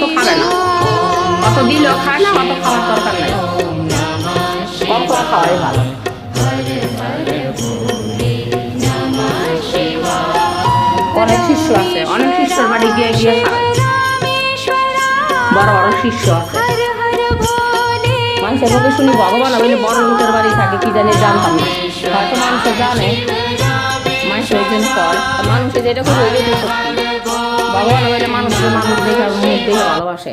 অত খাবে না, অত দিলেও খায় না, অত খাওয়ার দরকার নাই, কম কম খাওয়াই ভালো। অনেক শিষ্য আছে, অনেক শিষ্যর বাড়ি গিয়ে গিয়ে খায়, বড় বড় শিষ্য আছে। মানুষের মুখে শুনি ভগবান বলে বড় লোকের বাড়ি থাকে, কি জানি জানতাম না, হয়তো মানুষে জানে, মানুষ ওই জন্য কর, মানুষে যেটা করে ওই সত্যি। ভগবান বলে মানুষকে মানুষ দেখে মুখ দেখে ভালোবাসে।